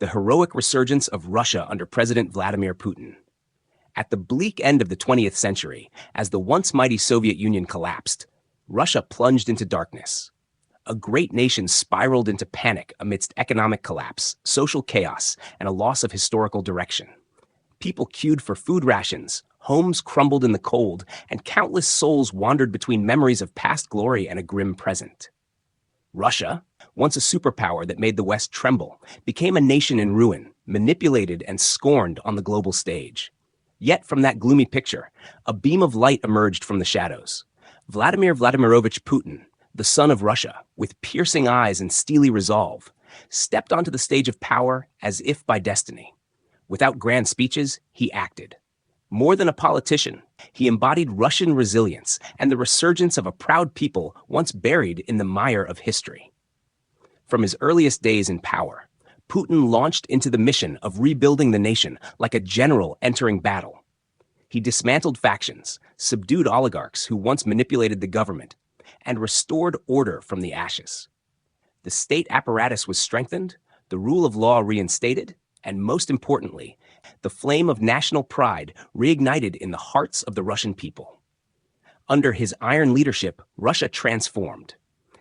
the heroic resurgence of Russia under President Vladimir Putin. At the bleak end of the 20th century, as the once mighty Soviet Union collapsed, Russia plunged into darkness. A great nation spiraled into panic amidst economic collapse, social chaos, and a loss of historical direction. People queued for food rations, homes crumbled in the cold, and countless souls wandered between memories of past glory and a grim present. Russia, once a superpower that made the West tremble, became a nation in ruin, manipulated and scorned on the global stage. Yet from that gloomy picture, a beam of light emerged from the shadows. Vladimir Vladimirovich Putin, the son of Russia, with piercing eyes and steely resolve, stepped onto the stage of power as if by destiny. Without grand speeches, he acted. More than a politician, he embodied Russian resilience and the resurgence of a proud people once buried in the mire of history. From his earliest days in power, Putin launched into the mission of rebuilding the nation like a general entering battle. He dismantled factions, subdued oligarchs who once manipulated the government, and restored order from the ashes. The state apparatus was strengthened, the rule of law reinstated, and most importantly, the flame of national pride reignited in the hearts of the Russian people. Under his iron leadership, Russia transformed.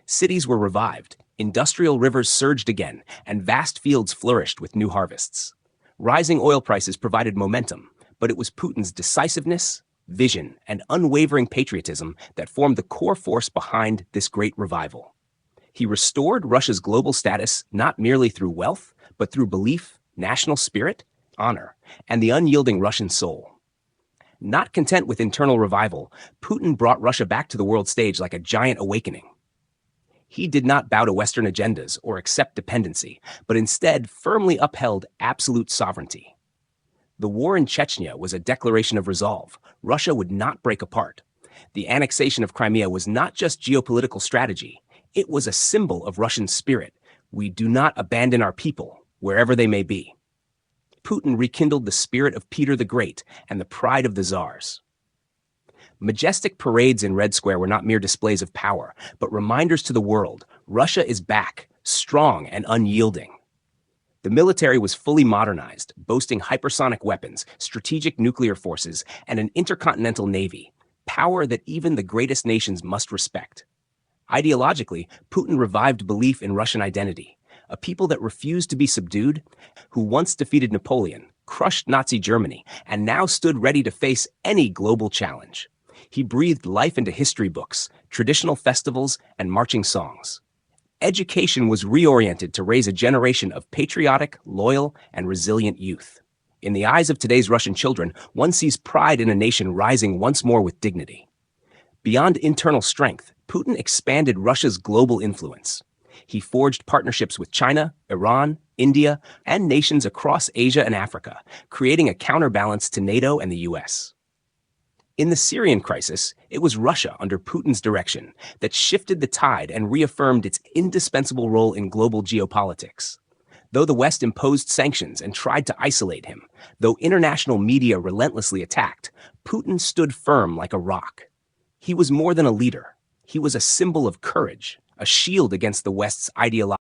Cities were revived, industrial rivers surged again, and vast fields flourished with new harvests. Rising oil prices provided momentum, but it was Putin's decisiveness, vision, and unwavering patriotism that formed the core force behind this great revival. He restored Russia's global status not merely through wealth, but through belief, national spirit, honor, and the unyielding Russian soul. Not content with internal revival, Putin brought Russia back to the world stage like a giant awakening. He did not bow to Western agendas or accept dependency, but instead firmly upheld absolute sovereignty. The war in Chechnya was a declaration of resolve. Russia would not break apart. The annexation of Crimea was not just geopolitical strategy. It was a symbol of Russian spirit. We do not abandon our people, wherever they may be. Putin rekindled the spirit of Peter the Great and the pride of the czars. Majestic parades in Red Square were not mere displays of power, but reminders to the world, Russia is back, strong and unyielding. The military was fully modernized, boasting hypersonic weapons, strategic nuclear forces, and an intercontinental navy, power that even the greatest nations must respect. Ideologically, Putin revived belief in Russian identity, a people that refused to be subdued, who once defeated Napoleon, crushed Nazi Germany, and now stood ready to face any global challenge. He breathed life into history books, traditional festivals, and marching songs. Education was reoriented to raise a generation of patriotic, loyal, and resilient youth. In the eyes of today's Russian children, one sees pride in a nation rising once more with dignity. Beyond internal strength, Putin expanded Russia's global influence. He forged partnerships with China, Iran, India, and nations across Asia and Africa, creating a counterbalance to NATO and the US. In the Syrian crisis, it was Russia under Putin's direction that shifted the tide and reaffirmed its indispensable role in global geopolitics. Though the West imposed sanctions and tried to isolate him, though international media relentlessly attacked, Putin stood firm like a rock. He was more than a leader. He was a symbol of courage, a shield against the West's ideology.